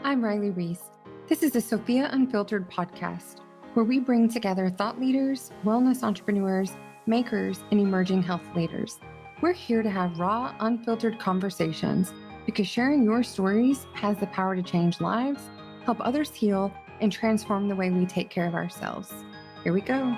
I'm Riley Reese. This is a Sophia Unfiltered podcast, where we bring together thought leaders, wellness entrepreneurs, makers, and emerging health leaders. We're here to have raw, unfiltered conversations because sharing your stories has the power to change lives, help others heal, and transform the way we take care of ourselves. Here we go.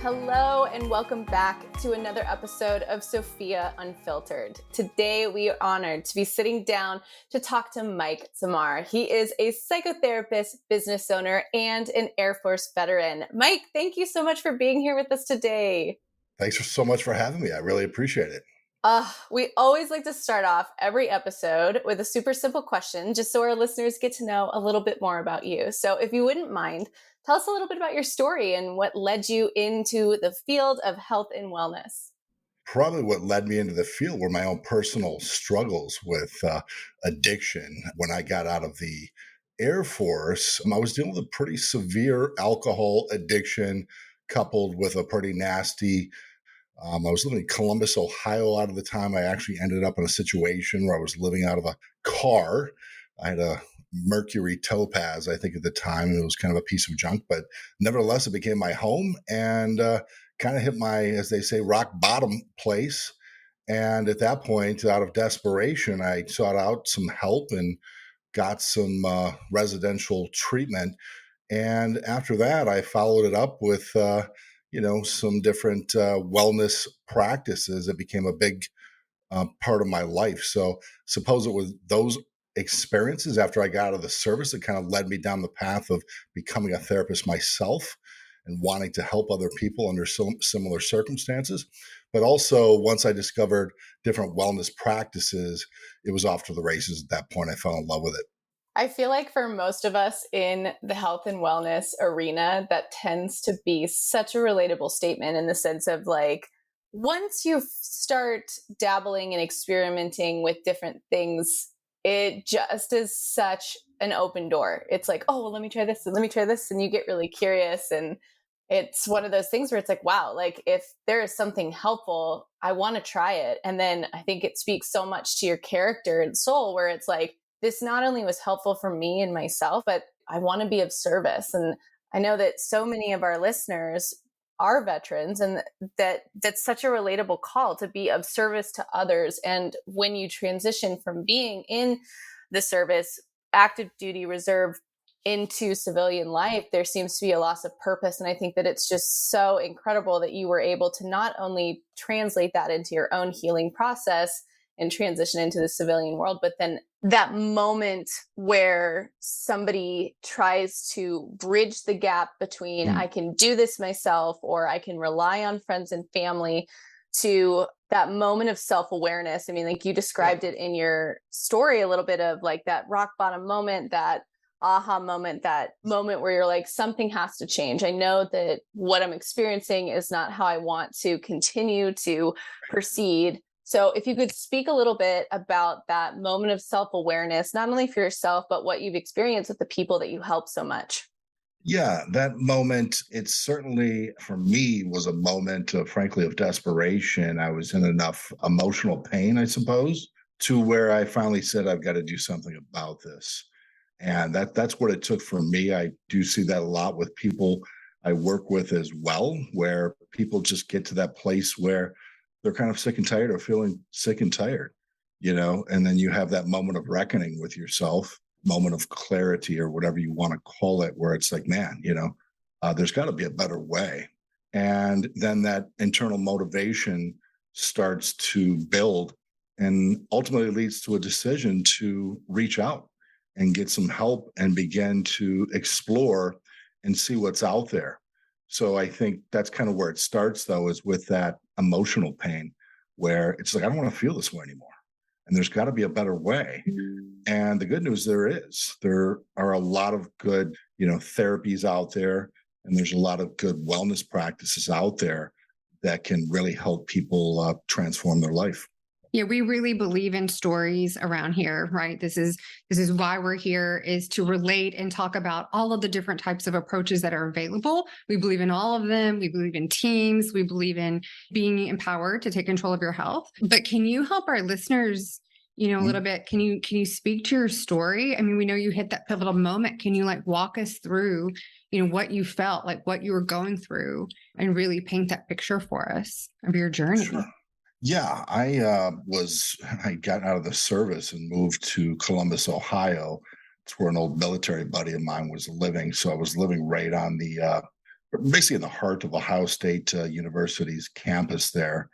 Hello and welcome back to another episode of Sophia Unfiltered. Today we are honored to be sitting down to talk to Mike Samar. He is a psychotherapist, business owner, and an Air Force veteran. Mike, thank you so much for being here with us today. Thanks so much for having me. I really appreciate it. We always like to start off every episode with a super simple question, just so our listeners get to know a little bit more about you. So if you wouldn't mind, tell us a little bit about your story and what led you into the field of health and wellness. Probably what led me into the field were my own personal struggles with addiction. When I got out of the Air Force, I was dealing with a pretty severe alcohol addiction coupled with a pretty nasty I was living in Columbus, Ohio at the time. I actually ended up in a situation where I was living out of a car. I had a Mercury Topaz, I think, at the time, and it was kind of a piece of junk. But nevertheless, it became my home and kind of hit my, as they say, rock bottom place. And at that point, out of desperation, I sought out some help and got some residential treatment. And after that, I followed it up with some different wellness practices. It became a big part of my life. So suppose it was those experiences after I got out of the service that kind of led me down the path of becoming a therapist myself and wanting to help other people under similar circumstances. But also, once I discovered different wellness practices, it was off to the races at that point. I fell in love with it. I feel like for most of us in the health and wellness arena, that tends to be such a relatable statement in the sense of like, once you start dabbling and experimenting with different things, it just is such an open door. It's like, oh, well, let me try this and let me try this. And you get really curious. And it's one of those things where it's like, wow, like if there is something helpful, I want to try it. And then I think it speaks so much to your character and soul where it's like, this not only was helpful for me and myself, but I want to be of service. And I know that so many of our listeners are veterans and that's such a relatable call to be of service to others. And when you transition from being in the service, active duty, reserve, into civilian life, there seems to be a loss of purpose. And I think that it's just so incredible that you were able to not only translate that into your own healing process and transition into the civilian world, but then that moment where somebody tries to bridge the gap between I can do this myself or I can rely on friends and family to that moment of self-awareness. I mean, like you described it in your story a little bit of like that rock bottom moment, that aha moment, that moment where you're like, something has to change. I know that what I'm experiencing is not how I want to continue to proceed. So if you could speak a little bit about that moment of self-awareness, not only for yourself, but what you've experienced with the people that you help so much. Yeah, that moment, it certainly, for me, was a moment, frankly, of desperation. I was in enough emotional pain, I suppose, to where I finally said, I've got to do something about this. And that's what it took for me. I do see that a lot with people I work with as well, where people just get to that place where they're kind of sick and tired of feeling sick and tired, and then you have that moment of reckoning with yourself, moment of clarity or whatever you want to call it, where it's like, man, there's got to be a better way. And then that internal motivation starts to build and ultimately leads to a decision to reach out and get some help and begin to explore and see what's out there. So I think that's kind of where it starts, though, is with that emotional pain where it's like, I don't want to feel this way anymore. And there's got to be a better way. And the good news there are a lot of good, therapies out there. And there's a lot of good wellness practices out there that can really help people transform their life. Yeah, we really believe in stories around here, right? This is why we're here, is to relate and talk about all of the different types of approaches that are available. We believe in all of them. We believe in teams. We believe in being empowered to take control of your health. But can you help our listeners, a little bit? Can you speak to your story? I mean, we know you hit that pivotal moment. Can you like walk us through, what you felt, like what you were going through, and really paint that picture for us of your journey? Sure. Yeah, I got out of the service and moved to Columbus, Ohio. It's where an old military buddy of mine was living. So I was living right on basically in the heart of Ohio State University's campus there.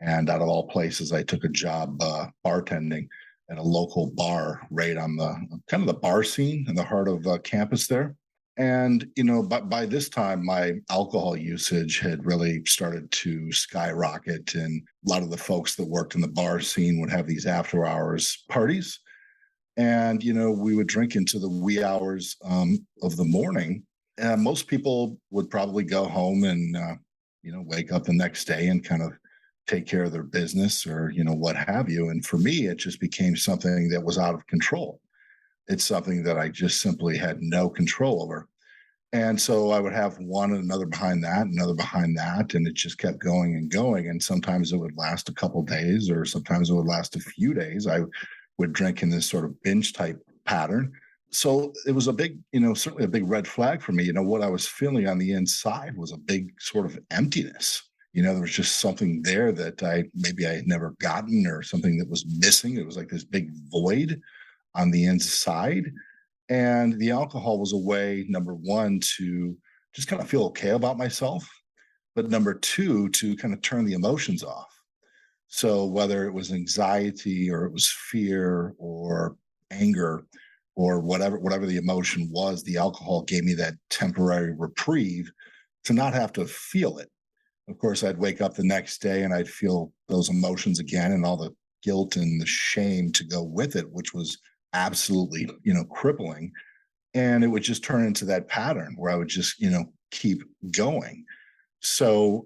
And out of all places, I took a job bartending at a local bar right on the kind of the bar scene in the heart of campus there. And, by this time, my alcohol usage had really started to skyrocket. And a lot of the folks that worked in the bar scene would have these after hours parties. And, we would drink into the wee hours of the morning. And most people would probably go home and, wake up the next day and kind of take care of their business or, what have you. And for me, it just became something that was out of control. It's something that I just simply had no control over. And so I would have one and another behind that, another behind that, and it just kept going and going. And sometimes it would last a couple of days, or sometimes it would last a few days. I would drink in this sort of binge type pattern. So it was a big, certainly a big red flag for me. What I was feeling on the inside was a big sort of emptiness. There was just something there that I had never gotten, or something that was missing. It was like this big void on the inside. And the alcohol was a way, number one, to just kind of feel okay about myself, but number two, to kind of turn the emotions off. So whether it was anxiety or it was fear or anger or whatever the emotion was, the alcohol gave me that temporary reprieve to not have to feel it. Of course, I'd wake up the next day and I'd feel those emotions again, and all the guilt and the shame to go with it, which was absolutely, crippling. And it would just turn into that pattern where I would just, keep going. So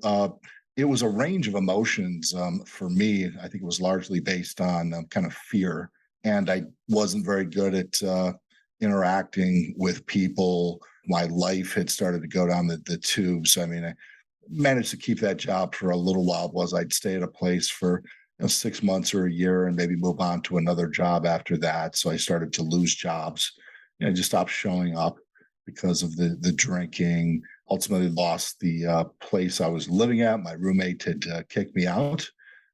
it was a range of emotions for me. I think it was largely based on kind of fear. And I wasn't very good at interacting with people. My life had started to go down the tubes. I mean, I managed to keep that job for a little while. I'd stay at a place for 6 months or a year and maybe move on to another job after that. So I started to lose jobs. I just stopped showing up because of the drinking. Ultimately lost the place I was living at. My roommate had kicked me out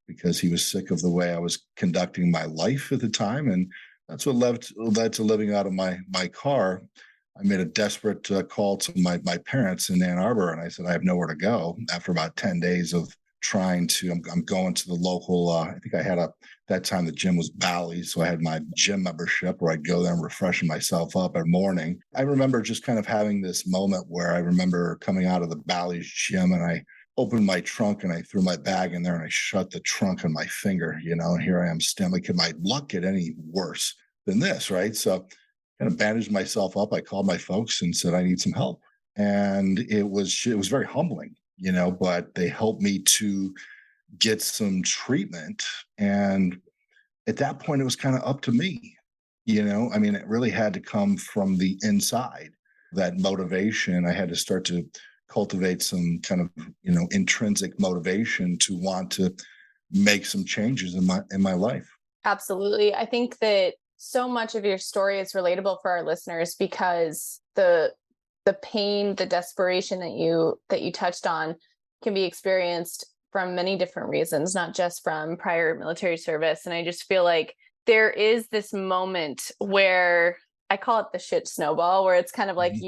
because he was sick of the way I was conducting my life at the time. And that's what led to living out of my car. I made a desperate call to my parents in Ann Arbor, and I said, I have nowhere to go. After about 10 days of trying to, I'm going to the local, I think I had that time the gym was Bally's. So I had my gym membership where I'd go there and refreshing myself up every morning. I remember just kind of having this moment where I remember coming out of the Bally's gym and I opened my trunk and I threw my bag in there and I shut the trunk on my finger, and here I am standing. Could my luck get any worse than this, right? So kind of bandaged myself up. I called my folks and said, I need some help. And it was very humbling, but they helped me to get some treatment. And at that point, it was kind of up to me, I mean, it really had to come from the inside, that motivation. I had to start to cultivate some kind of, intrinsic motivation to want to make some changes in my life. Absolutely. I think that so much of your story is relatable for our listeners because the pain, the desperation that you touched on can be experienced from many different reasons, not just from prior military service. And I just feel like there is this moment where I call it the shit snowball, where it's kind of like as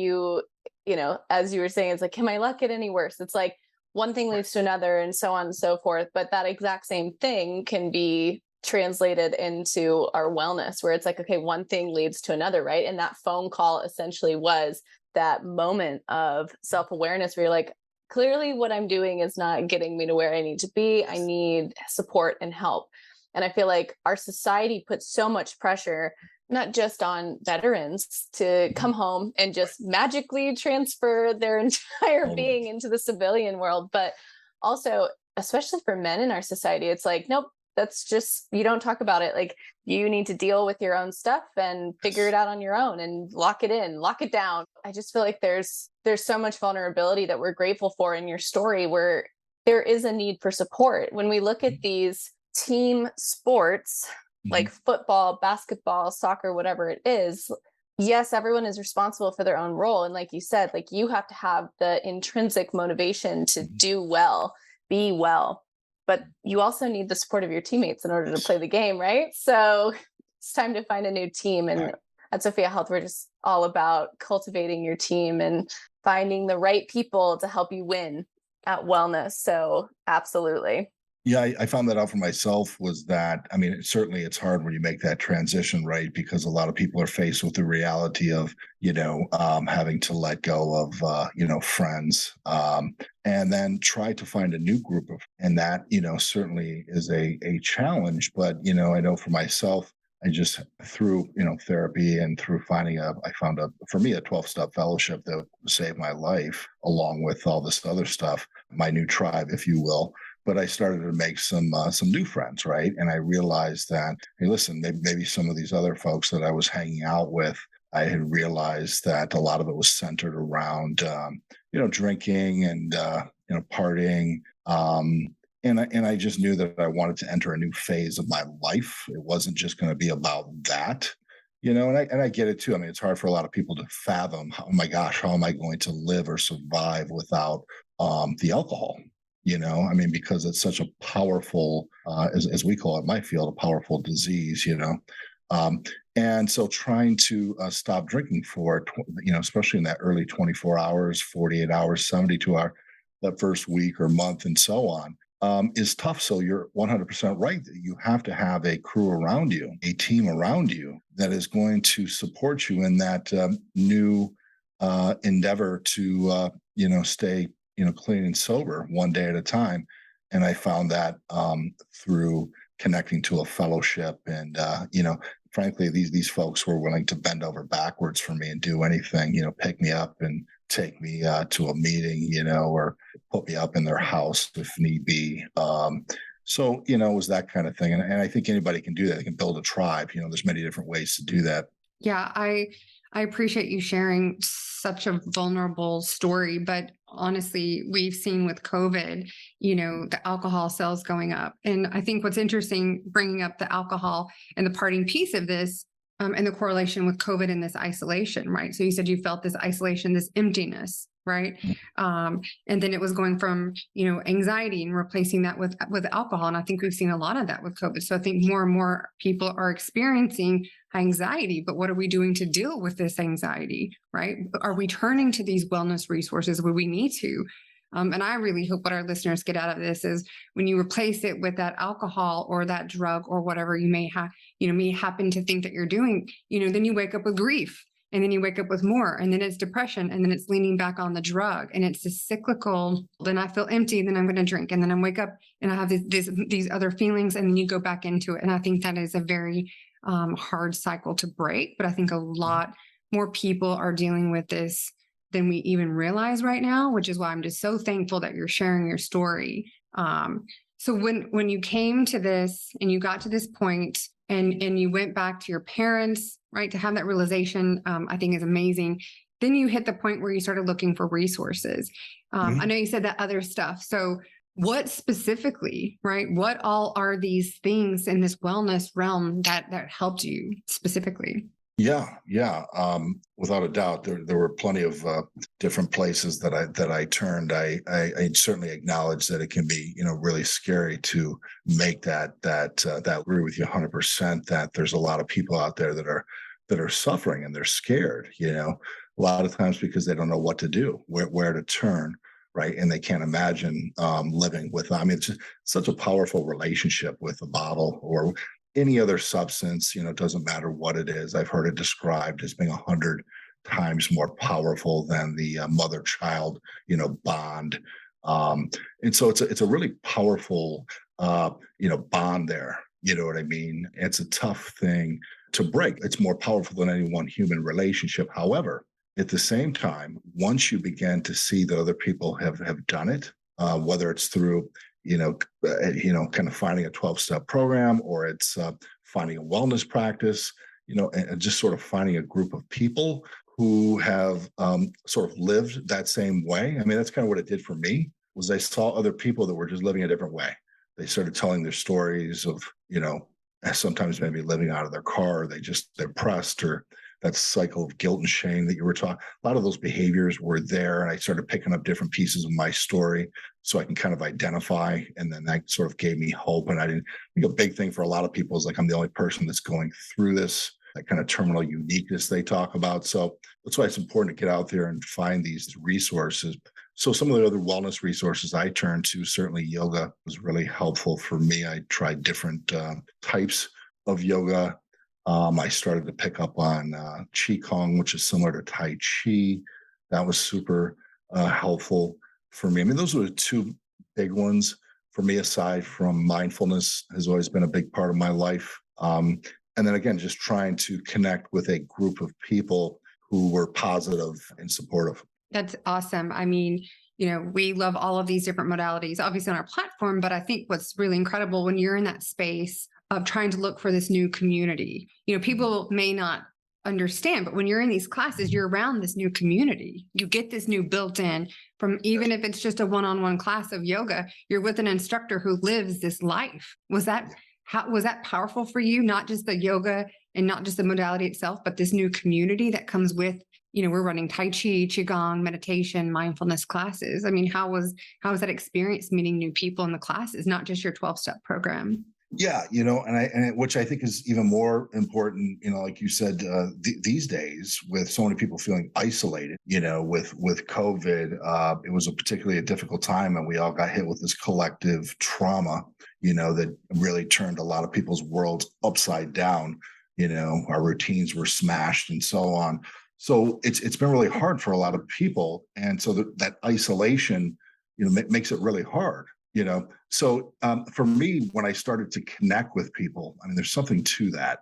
you were saying, it's like, can my luck get any worse? It's like one thing leads to another and so on and so forth. But that exact same thing can be translated into our wellness, where it's like, okay, one thing leads to another, right? And that phone call essentially was that moment of self-awareness where you're like, clearly what I'm doing is not getting me to where I need to be. I need support and help. And I feel like our society puts so much pressure, not just on veterans to come home and just magically transfer their entire being into the civilian world, but also, especially for men in our society, it's like, nope, that's just, you don't talk about it. Like, you need to deal with your own stuff and figure it out on your own and lock it in, lock it down. I just feel like there's so much vulnerability that we're grateful for in your story, where there is a need for support. When we look at these team sports, like football, basketball, soccer, whatever it is, yes, everyone is responsible for their own role. And like you said, like, you have to have the intrinsic motivation to do well, be well, but you also need the support of your teammates in order to play the game, right? So it's time to find a new team. And at Sophia Health, we're just all about cultivating your team and finding the right people to help you win at wellness. So absolutely. Yeah, I found that out for myself was that, I mean, certainly it's hard when you make that transition, right? Because a lot of people are faced with the reality of, having to let go of, friends, and then try to find a new group of, and that, certainly is a challenge. But, I know for myself, I just through, therapy and through I found for me, a 12-step fellowship that saved my life, along with all this other stuff, my new tribe, if you will. But I started to make some new friends, right? And I realized that, hey, listen, maybe some of these other folks that I was hanging out with, I had realized that a lot of it was centered around, drinking and partying. And I just knew that I wanted to enter a new phase of my life. It wasn't just going to be about that. And I get it too. I mean, it's hard for a lot of people to fathom, oh my gosh, how am I going to live or survive without the alcohol? I mean, because it's such a powerful, as we call it in my field, a powerful disease, and so trying to stop drinking for, especially in that early 24 hours, 48 hours, 72 hours, that first week or month and so on, is tough. So you're 100% right that you have to have a crew around you, a team around you that is going to support you in that new endeavor to, stay clean and sober one day at a time. And I found that through connecting to a fellowship. And, frankly, these folks were willing to bend over backwards for me and do anything, pick me up and take me to a meeting, or put me up in their house if need be. So, it was that kind of thing. And I think anybody can do that. They can build a tribe. There's many different ways to do that. Yeah, I appreciate you sharing such a vulnerable story, but honestly, we've seen with COVID, the alcohol sales going up. And I think what's interesting, bringing up the alcohol and the parting piece of this, and the correlation with COVID and this isolation, right? So you said you felt this isolation, this emptiness, right? And then it was going from, anxiety and replacing that with alcohol. And I think we've seen a lot of that with COVID. So I think more and more people are experiencing anxiety, but what are we doing to deal with this anxiety, right? Are we turning to these wellness resources where we need to? And I really hope what our listeners get out of this is when you replace it with that alcohol or that drug or whatever you may have, may happen to think that you're doing, then you wake up with grief. And then you wake up with more, and then it's depression, and then it's leaning back on the drug, and it's this cyclical. Then I feel empty, then I'm going to drink, and then I wake up and I have these other feelings, and then you go back into it. And I think that is a very hard cycle to break. But I think a lot more people are dealing with this than we even realize right now, which is why I'm just so thankful that you're sharing your story. So when you came to this and you got to this point and you went back to your parents, right, to have that realization, I think is amazing. Then you hit the point where you started looking for resources. I know you said that other stuff. So what specifically, right? What all are these things in this wellness realm that helped you specifically? Yeah. Without a doubt, there were plenty of different places that I turned. I certainly acknowledge that it can be, really scary to make that agree with you 100%, that there's a lot of people out there that are suffering and they're scared, a lot of times because they don't know what to do, where to turn. Right. And they can't imagine living with, it's just such a powerful relationship with a bottle or any other substance, it doesn't matter what it is. I've heard it described as being 100 times more powerful than the mother-child, bond. And so it's a really powerful, bond there. You know what I mean? It's a tough thing to break. It's more powerful than any one human relationship. However, at the same time, once you begin to see that other people have done it, whether it's through kind of finding a 12-step program, or it's finding a wellness practice, and just sort of finding a group of people who have sort of lived that same way. I mean, that's kind of what it did for me, was I saw other people that were just living a different way. They started telling their stories of, sometimes maybe living out of their car, they're depressed, or that cycle of guilt and shame that you were talking. A lot of those behaviors were there, and I started picking up different pieces of my story so I can kind of identify, and then that sort of gave me hope. And I think a big thing for a lot of people is like, I'm the only person that's going through this, that kind of terminal uniqueness they talk about. So that's why it's important to get out there and find these resources. So some of the other wellness resources I turned to, certainly yoga was really helpful for me. I tried different types of yoga. I started to pick up on Qigong, which is similar to Tai Chi. That was super helpful for me. I mean, those were the two big ones for me, aside from mindfulness has always been a big part of my life. And then again, just trying to connect with a group of people who were positive and supportive. That's awesome. I mean, we love all of these different modalities, obviously on our platform, but I think what's really incredible when you're in that space of trying to look for this new community, people may not understand, but when you're in these classes, you're around this new community. You get this new built in from, even if it's just a one-on-one class of yoga, you're with an instructor who lives this life. Was that powerful for you? Not just the yoga and not just the modality itself, but this new community that comes with, we're running Tai Chi, Qigong, meditation, mindfulness classes. I mean, how was that experience meeting new people in the classes, not just your 12-step program? Yeah, which I think is even more important, like you said, these days with so many people feeling isolated, with COVID, it was particularly a difficult time, and we all got hit with this collective trauma, that really turned a lot of people's worlds upside down. Our routines were smashed and so on. So it's been really hard for a lot of people, and so that isolation, makes it really hard. So for me, when I started to connect with people, I mean, there's something to that,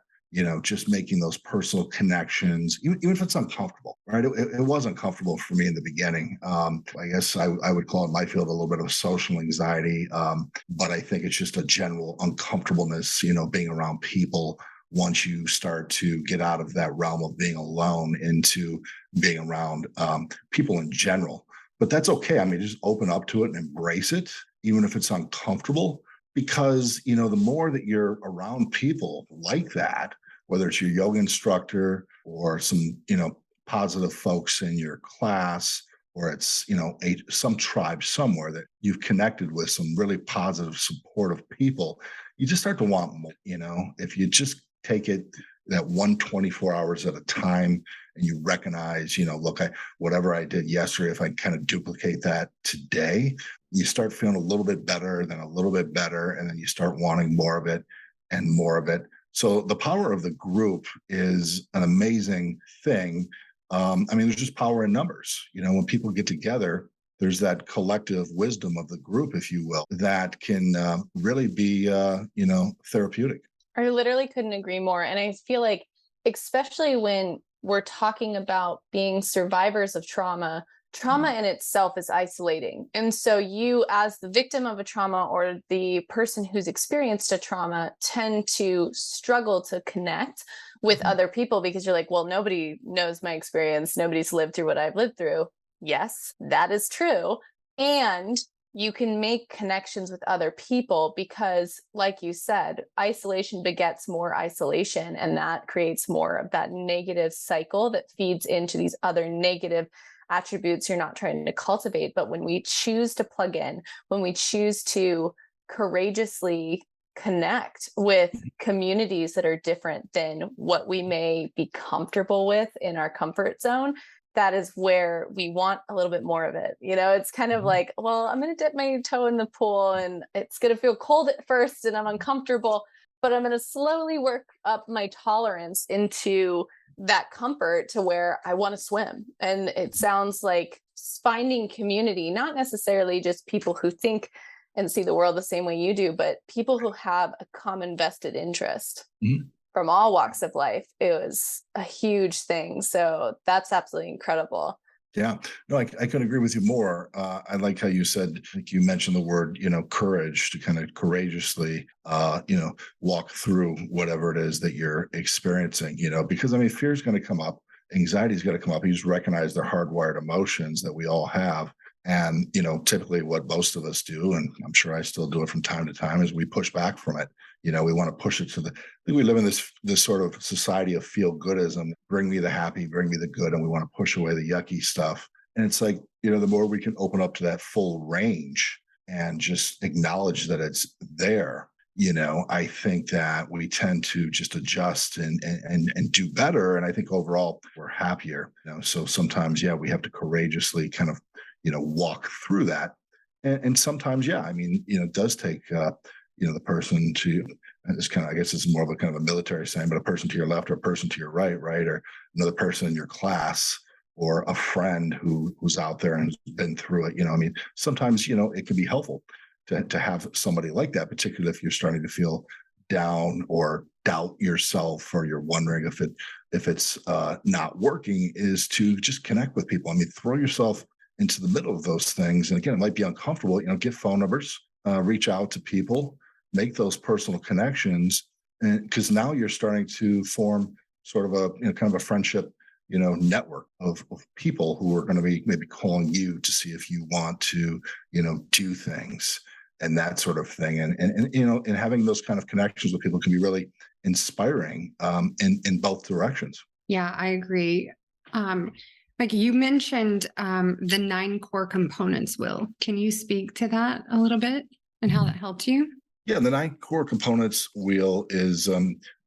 just making those personal connections, even if it's uncomfortable, right? It was uncomfortable for me in the beginning. I guess I would call it my field a little bit of social anxiety, but I think it's just a general uncomfortableness, being around people once you start to get out of that realm of being alone into being around people in general. But that's okay. I mean, just open up to it and embrace it, even if it's uncomfortable, because, the more that you're around people like that, whether it's your yoga instructor or some, positive folks in your class, or it's, some tribe somewhere that you've connected with some really positive, supportive people, you just start to want more, if you just take it that 124 hours at a time, and you recognize, look, whatever I did yesterday, if I kind of duplicate that today, you start feeling a little bit better, then a little bit better, and then you start wanting more of it and more of it. So the power of the group is an amazing thing. I mean, there's just power in numbers. When people get together, there's that collective wisdom of the group, if you will, that can really be, therapeutic. I literally couldn't agree more. And I feel like, especially when we're talking about being survivors of trauma in itself is isolating. And so you, as the victim of a trauma or the person who's experienced a trauma, tend to struggle to connect with other people because you're like, well, nobody knows my experience. Nobody's lived through what I've lived through. Yes, that is true. And you can make connections with other people because, like you said, isolation begets more isolation, and that creates more of that negative cycle that feeds into these other negative attributes you're not trying to cultivate. But when we choose to plug in, when we choose to courageously connect with communities that are different than what we may be comfortable with in our comfort zone, that is where we want a little bit more of it. It's kind of like, well, I'm going to dip my toe in the pool and it's going to feel cold at first and I'm uncomfortable, but I'm going to slowly work up my tolerance into that comfort to where I want to swim. And it sounds like finding community, not necessarily just people who think and see the world the same way you do, but people who have a common vested interest. From all walks of life, it was a huge thing. So that's absolutely incredible. Yeah, no, I couldn't agree with you more. I like how you said, like you mentioned the word, courage to kind of courageously, walk through whatever it is that you're experiencing, because I mean, fear is going to come up, anxiety is going to come up. You just recognize they're hardwired emotions that we all have. And, typically what most of us do, and I'm sure I still do it from time to time, is we push back from it. We want to push it to I think we live in this sort of society of feel goodism. Bring me the happy, bring me the good, and we want to push away the yucky stuff. And it's like, the more we can open up to that full range and just acknowledge that it's there, I think that we tend to just adjust and do better. And I think overall we're happier. So sometimes, yeah, we have to courageously kind of, walk through that. And sometimes, yeah, I mean, it does take the person to, it's kind of, I guess it's more of a kind of a military saying, but a person to your left or a person to your right, right? Or another person in your class or a friend who's out there and who's been through it. I mean, sometimes, it can be helpful to have somebody like that, particularly if you're starting to feel down or doubt yourself, or you're wondering if it's not working, is to just connect with people. I mean, throw yourself into the middle of those things. And again, it might be uncomfortable, get phone numbers, reach out to people, make those personal connections. And because now you're starting to form sort of a, kind of a friendship, network of people who are going to be maybe calling you to see if you want to, do things and that sort of thing. And having those kind of connections with people can be really inspiring in both directions. Yeah, I agree. Like you mentioned the 9 core components, Will. Can you speak to that a little bit and how that helped you? Yeah, the 9 core components wheel is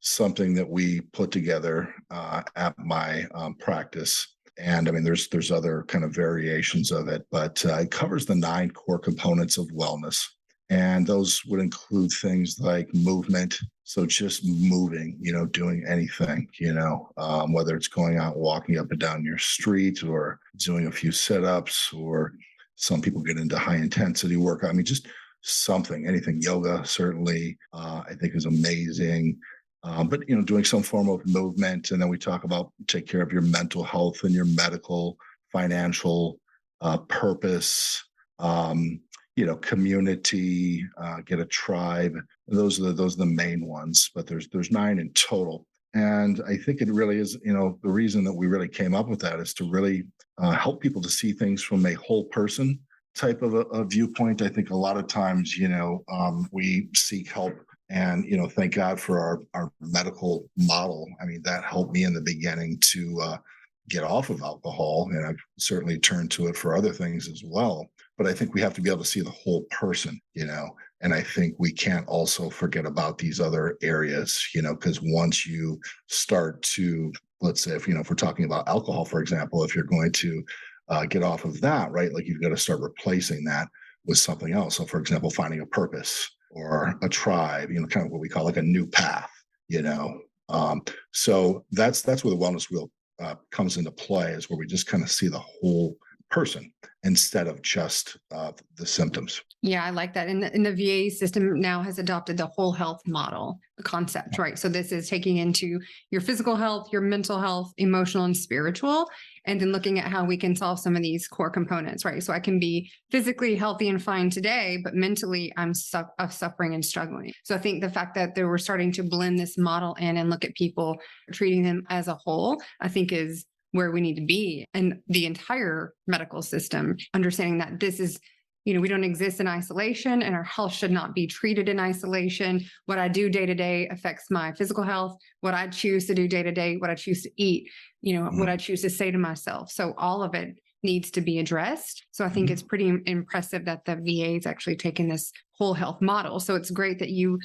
something that we put together at my practice. And I mean, there's other kind of variations of it, but it covers the 9 core components of wellness. And those would include things like movement. So just moving, doing anything, whether it's going out, walking up and down your street, or doing a few sit-ups, or some people get into high intensity work. I mean, just something, anything. Yoga certainly, I think, is amazing. But doing some form of movement, and then we talk about take care of your mental health and your medical, financial purpose. Community, get a tribe. Those are the main ones, but there's 9 in total. And I think it really is, the reason that we really came up with that is to really help people to see things from a whole person type of a viewpoint. I think a lot of times, we seek help, and, thank God for our medical model. I mean, that helped me in the beginning to get off of alcohol, and I've certainly turned to it for other things as well. But I think we have to be able to see the whole person, and I think we can't also forget about these other areas, because once you start to, let's say, if we're talking about alcohol, for example, if you're going to get off of that, right, like you've got to start replacing that with something else. So, for example, finding a purpose or a tribe, kind of what we call like a new path, so that's where the wellness wheel comes into play, is where we just kind of see the whole person instead of just the symptoms. Yeah, I like that. And the VA system now has adopted the whole health model concept, right? So this is taking into your physical health, your mental health, emotional and spiritual, and then looking at how we can solve some of these core components, right? So I can be physically healthy and fine today, but mentally I'm suffering and struggling. So I think the fact that they were starting to blend this model in and look at people, treating them as a whole, I think is where we need to be. And the entire medical system, understanding that this is, we don't exist in isolation, and our health should not be treated in isolation. What I do day to day affects my physical health, what I choose to do day to day, what I choose to eat, what I choose to say to myself. So all of it needs to be addressed. So I think it's pretty impressive that the VA is actually taking this whole health model. So it's great that you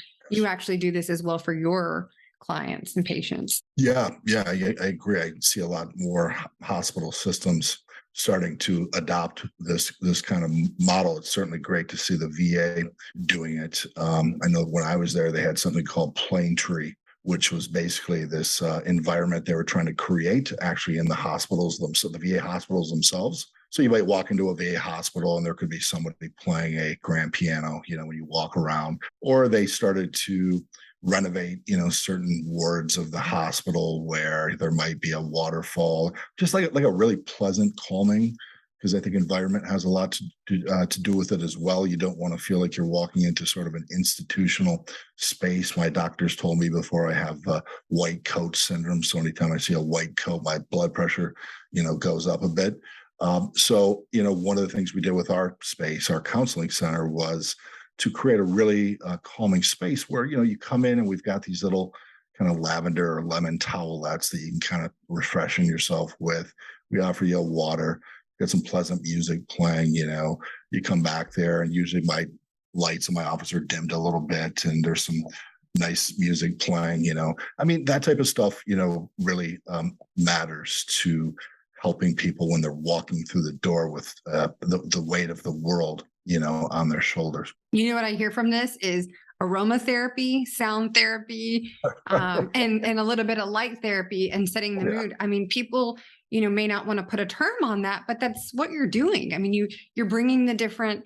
actually do this as well for your clients and patients. Yeah, I agree. I see a lot more hospital systems starting to adopt this kind of model. It's certainly great to see the VA doing it. I know when I was there, they had something called Plane Tree, which was basically this environment they were trying to create actually in the hospitals themselves, the VA hospitals themselves. So you might walk into a VA hospital and there could be somebody playing a grand piano, when you walk around, or they started to renovate, certain wards of the hospital where there might be a waterfall, just like a really pleasant, calming, because I think environment has a lot to do with it as well. You don't want to feel like you're walking into sort of an institutional space. My doctors told me before I have white coat syndrome. So anytime I see a white coat, my blood pressure, goes up a bit. So, one of the things we did with our space, our counseling center, was to create a really calming space where, you come in and we've got these little kind of lavender or lemon towelettes that you can kind of refreshen yourself with. We offer you a water, get some pleasant music playing, you come back there and usually my lights in my office are dimmed a little bit and there's some nice music playing, I mean, that type of stuff, really matters to helping people when they're walking through the door with the weight of the world, on their shoulders. You know what I hear from this is aromatherapy, sound therapy, and a little bit of light therapy and setting the mood. I mean, people, may not want to put a term on that, but that's what you're doing. I mean, you're bringing the different,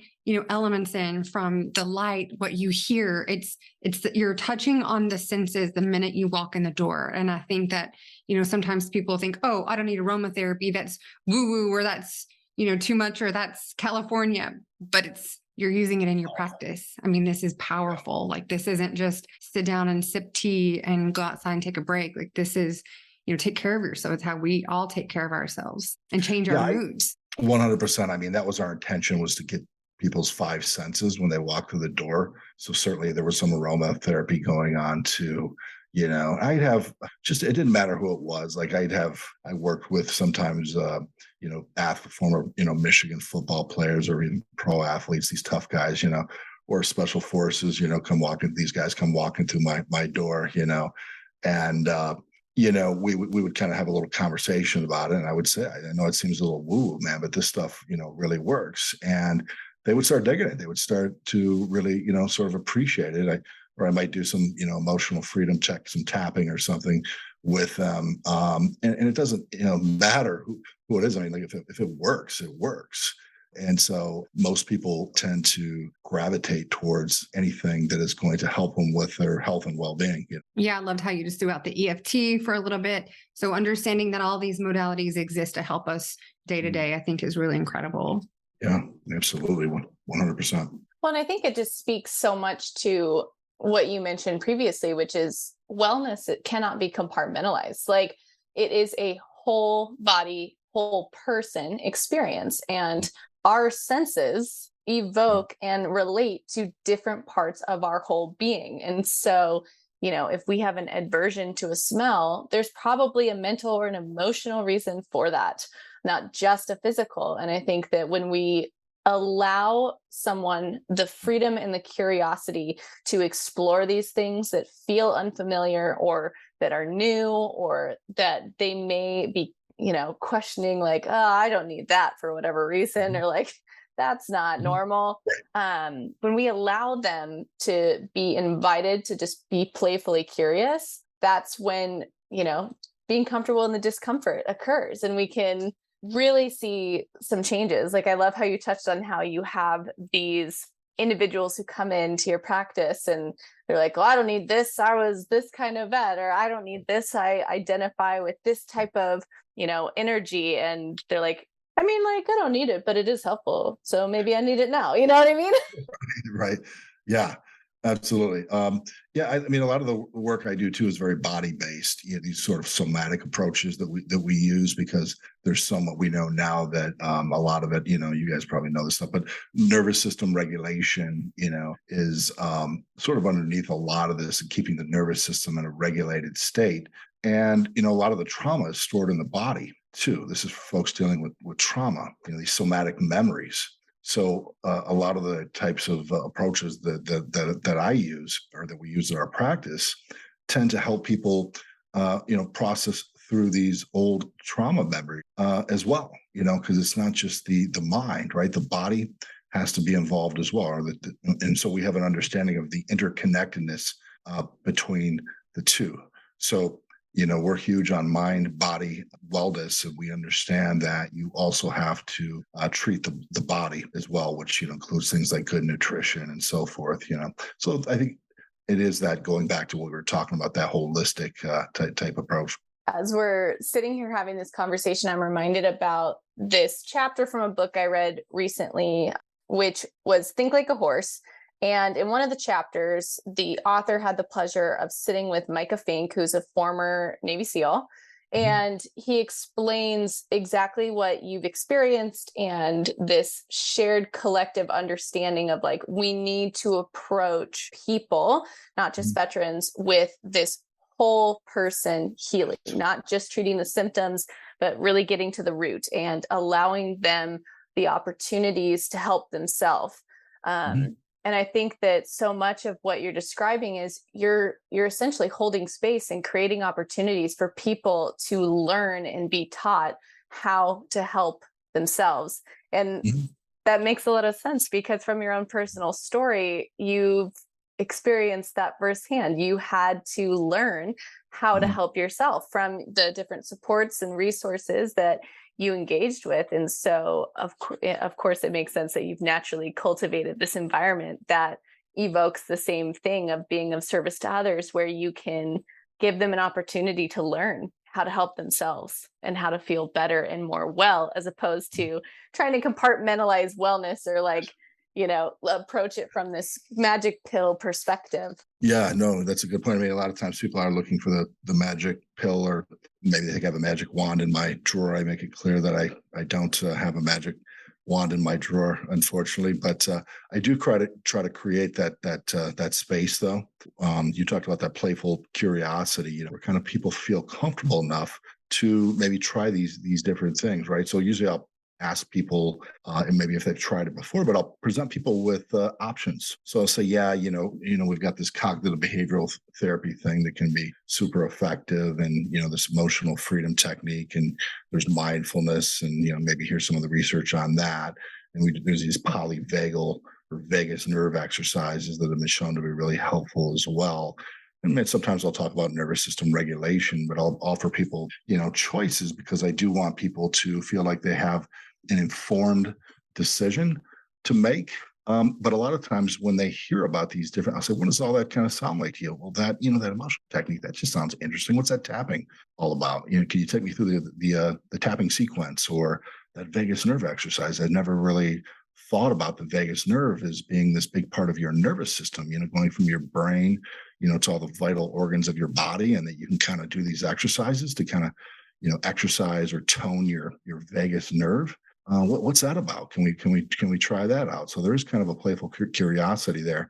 elements in from the light, what you hear. It's you're touching on the senses the minute you walk in the door. And I think that, sometimes people think, oh, I don't need aromatherapy. That's woo woo, or that's, too much, or that's California, but you're using it in your practice. I mean, this is powerful. Like, this isn't just sit down and sip tea and go outside and take a break. Like, this is, take care of yourself. It's how we all take care of ourselves and change our moods. 100%. I mean, that was our intention, was to get people's five senses when they walk through the door. So certainly there was some aromatherapy going on too. I'd have it didn't matter who it was. Like I worked with sometimes, former, Michigan football players or even pro athletes, these tough guys, or special forces, these guys come walking through my door, and, we would kind of have a little conversation about it. And I would say, I know it seems a little woo, man, but this stuff, really works. And they would start digging it. They would start to really, sort of appreciate it. I might do some, emotional freedom check, some tapping or something with them. And it doesn't, matter who it is. I mean, like if it works, it works. And so most people tend to gravitate towards anything that is going to help them with their health and well-being. Yeah, I loved how you just threw out the EFT for a little bit. So understanding that all these modalities exist to help us day to day, I think is really incredible. Yeah, absolutely. 100%. Well, and I think it just speaks so much to what you mentioned previously, which is wellness. It cannot be compartmentalized. Like, it is a whole body, whole person experience. And our senses evoke and relate to different parts of our whole being. And so, if we have an aversion to a smell, there's probably a mental or an emotional reason for that, not just a physical. And I think that when we allow someone the freedom and the curiosity to explore these things that feel unfamiliar or that are new, or that they may be, questioning, like, oh, I don't need that for whatever reason, or like, that's not normal. When we allow them to be invited to just be playfully curious, that's when, being comfortable in the discomfort occurs, and we can really see some changes. Like, I love how you touched on how you have these individuals who come into your practice and they're like, well, I don't need this. I was this kind of vet, or I don't need this. I identify with this type of, energy. And they're like, I mean, like, I don't need it, but it is helpful. So maybe I need it now. You know what I mean? Right. Yeah, absolutely. I mean, a lot of the work I do too is very body based. These sort of somatic approaches that we use, because there's somewhat we know now that a lot of it, you guys probably know this stuff, but nervous system regulation, is sort of underneath a lot of this, and keeping the nervous system in a regulated state. And a lot of the trauma is stored in the body too. This is for folks dealing with trauma, these somatic memories. So a lot of the types of approaches that I use, or that we use in our practice, tend to help people, process through these old trauma memories as well. Because it's not just the mind, right? The body has to be involved as well. And so we have an understanding of the interconnectedness between the two. So we're huge on mind body wellness, and we understand that you also have to treat the body as well, which includes things like good nutrition and so forth. So I think it is that going back to what we were talking about, that holistic type approach. As we're sitting here having this conversation, I'm reminded about this chapter from a book I read recently, which was Think Like a Horse. And in one of the chapters, the author had the pleasure of sitting with Micah Fink, who's a former Navy SEAL. And he explains exactly what you've experienced and this shared collective understanding of like, we need to approach people, not just veterans, with this whole person healing, not just treating the symptoms, but really getting to the root and allowing them the opportunities to help themselves. And I think that so much of what you're describing is you're essentially holding space and creating opportunities for people to learn and be taught how to help themselves. And that makes a lot of sense because from your own personal story, you've experienced that firsthand. You had to learn how to help yourself from the different supports and resources that you engaged with. And so of course, it makes sense that you've naturally cultivated this environment that evokes the same thing of being of service to others, where you can give them an opportunity to learn how to help themselves and how to feel better and more well, as opposed to trying to compartmentalize wellness or like, approach it from this magic pill perspective. Yeah, no, that's a good point. I mean, a lot of times people are looking for the magic pill, or maybe they think I have a magic wand in my drawer. I make it clear that I don't have a magic wand in my drawer, unfortunately, but I do try to create that space, though. You talked about that playful curiosity, where kind of people feel comfortable enough to maybe try these different things, right? So usually I'll ask people, and maybe if they've tried it before, but I'll present people with options. So I'll say, yeah, we've got this cognitive behavioral therapy thing that can be super effective, and this emotional freedom technique, and there's mindfulness, and maybe here's some of the research on that. And there's these polyvagal or vagus nerve exercises that have been shown to be really helpful as well. And sometimes I'll talk about nervous system regulation, but I'll offer people, choices, because I do want people to feel like they have an informed decision to make. But a lot of times when they hear about these different, I'll say, what does all that kind of sound like to you? Well, that emotional technique, that just sounds interesting. What's that tapping all about? Can you take me through the tapping sequence, or that vagus nerve exercise? I'd never really thought about the vagus nerve as being this big part of your nervous system, going from your brain, to all the vital organs of your body, and that you can kind of do these exercises to kind of, exercise or tone your vagus nerve. What's that about? Can we try that out? So there is kind of a playful curiosity there,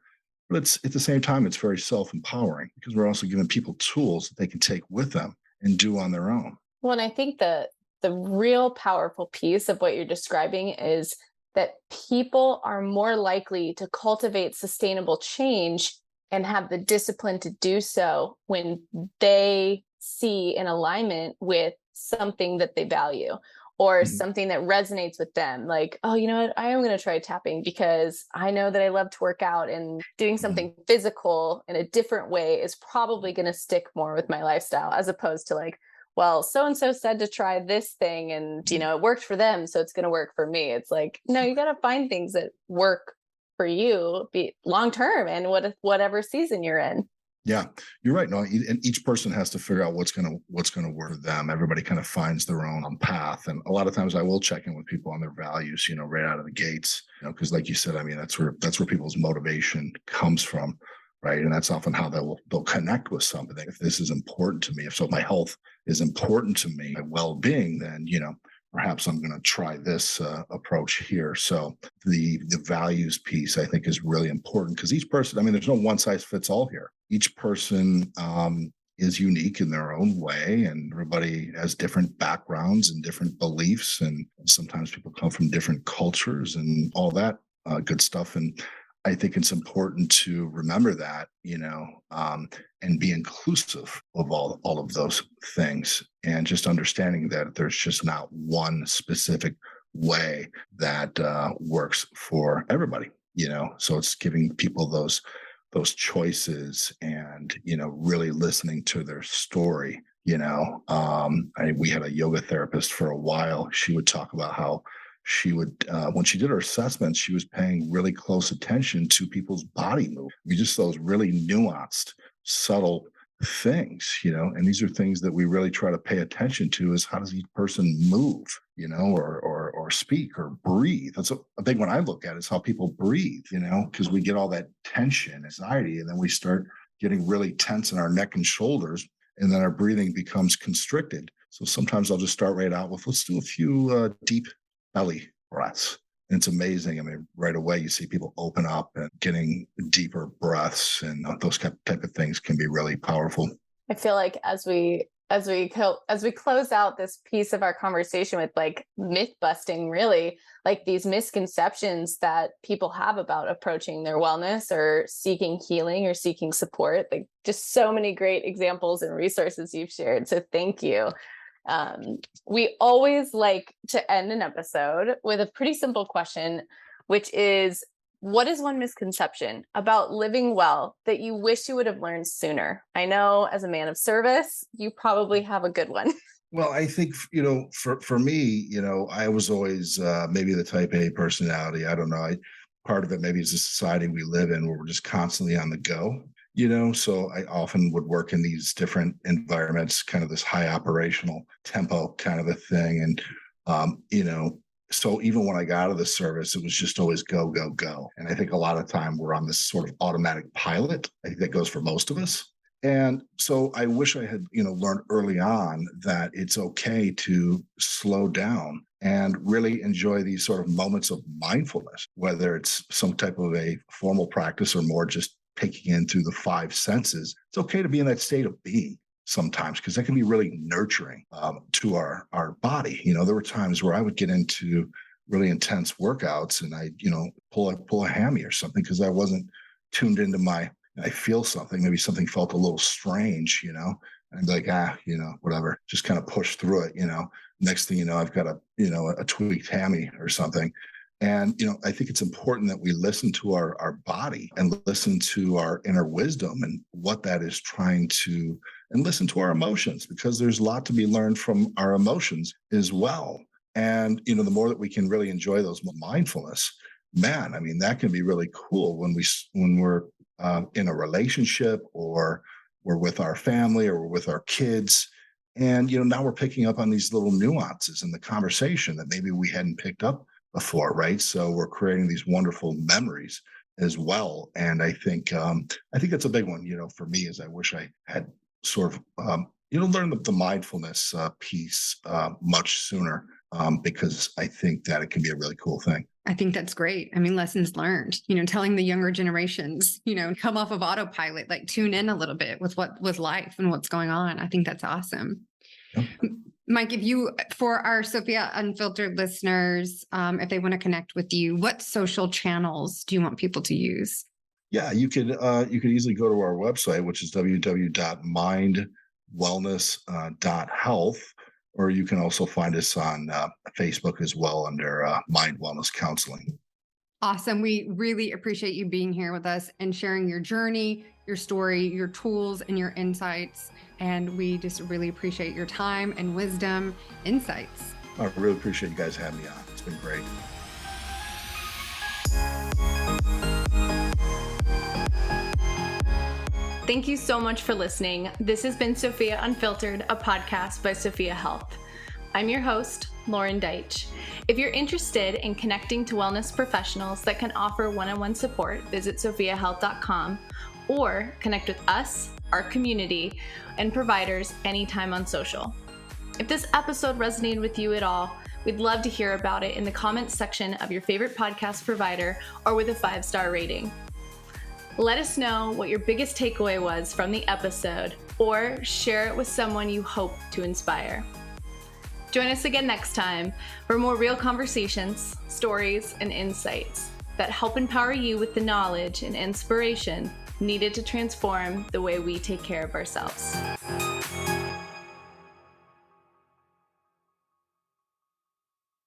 but it's at the same time, it's very self-empowering, because we're also giving people tools that they can take with them and do on their own. Well, and I think the real powerful piece of what you're describing is that people are more likely to cultivate sustainable change and have the discipline to do so when they see an alignment with something that they value, or something that resonates with them. Like, oh, you know what? I am going to try tapping because I know that I love to work out, and doing something physical in a different way is probably going to stick more with my lifestyle, as opposed to like, well, so-and-so said to try this thing and, it worked for them, so it's going to work for me. It's like, no, you got to find things that work for you, be long-term, and whatever season you're in. Yeah, you're right. No, and each person has to figure out what's going to work for them. Everybody kind of finds their own path, and a lot of times I will check in with people on their values, right out of the gates, because like you said, I mean, that's where people's motivation comes from, right? And that's often how they'll connect with something. If this is important to me, if my health is important to me, my well-being, then perhaps I'm going to try this approach here. So the values piece, I think, is really important, because each person, I mean, there's no one size fits all here. Each person is unique in their own way, and everybody has different backgrounds and different beliefs. And sometimes people come from different cultures and all that good stuff. And I think it's important to remember that, and be inclusive of all of those things, and just understanding that there's just not one specific way that works for everybody, So it's giving people those choices, and, really listening to their story. We had a yoga therapist for a while. She would talk about how she would, when she did her assessments, she was paying really close attention to people's body movement. Just those really nuanced, subtle things, and these are things that we really try to pay attention to is how does each person move, or speak or breathe. That's a big one I look at is how people breathe, because we get all that tension, anxiety, and then we start getting really tense in our neck and shoulders, and then our breathing becomes constricted. So sometimes I'll just start right out with, let's do a few deep belly breaths. And it's amazing. I mean, right away you see people open up and getting deeper breaths, and those type of things can be really powerful. I feel like as we close out this piece of our conversation with like myth busting, really like these misconceptions that people have about approaching their wellness or seeking healing or seeking support, like just so many great examples and resources you've shared. So thank you. We always like to end an episode with a pretty simple question, which is, what is one misconception about living well that you wish you would have learned sooner? I know as a man of service, you probably have a good one. Well, I think, for me, I was always maybe the type A personality. I don't know. Part of it maybe is the society we live in where we're just constantly on the go. So I often would work in these different environments, kind of this high operational tempo kind of a thing. And, so even when I got out of the service, it was just always go, go, go. And I think a lot of time we're on this sort of automatic pilot. I think that goes for most of us. And so I wish I had, learned early on that it's okay to slow down and really enjoy these sort of moments of mindfulness, whether it's some type of a formal practice or more just taking in through the five senses. It's okay to be in that state of being sometimes, because that can be really nurturing to our body. There were times where I would get into really intense workouts and I, pull a hammy or something because I wasn't tuned into I feel something, maybe something felt a little strange, and I'd be like, whatever, just kind of push through it, next thing you know, I've got a tweaked hammy or something. And, I think it's important that we listen to our body and listen to our inner wisdom and what that is trying to, and listen to our emotions, because there's a lot to be learned from our emotions as well. And, the more that we can really enjoy those mindfulness, man, I mean, that can be really cool when we're in a relationship or we're with our family or we're with our kids. And, now we're picking up on these little nuances in the conversation that maybe we hadn't picked up before, right? So we're creating these wonderful memories as well. And I think that's a big one, for me, is I wish I had sort of, learned the mindfulness piece much sooner, because I think that it can be a really cool thing. I think that's great. I mean, lessons learned, telling the younger generations, come off of autopilot, like tune in a little bit with life and what's going on. I think that's awesome. Yep. Mike, for our Sophia Unfiltered listeners, if they want to connect with you, what social channels do you want people to use? Yeah, you could easily go to our website, which is www.mindwellness.health, or you can also find us on Facebook as well under Mind Wellness Counseling. Awesome. We really appreciate you being here with us and sharing your journey, your story, your tools, and your insights. And we just really appreciate your time and wisdom, insights. I really appreciate you guys having me on. It's been great. Thank you so much for listening. This has been Sophia Unfiltered, a podcast by Sophia Health. I'm your host, Lauren Deitch. If you're interested in connecting to wellness professionals that can offer one-on-one support, visit sophiahealth.com or connect with us, our community, and providers anytime on social. If this episode resonated with you at all, we'd love to hear about it in the comments section of your favorite podcast provider or with a 5-star rating. Let us know what your biggest takeaway was from the episode, or share it with someone you hope to inspire. Join us again next time for more real conversations, stories, and insights that help empower you with the knowledge and inspiration needed to transform the way we take care of ourselves.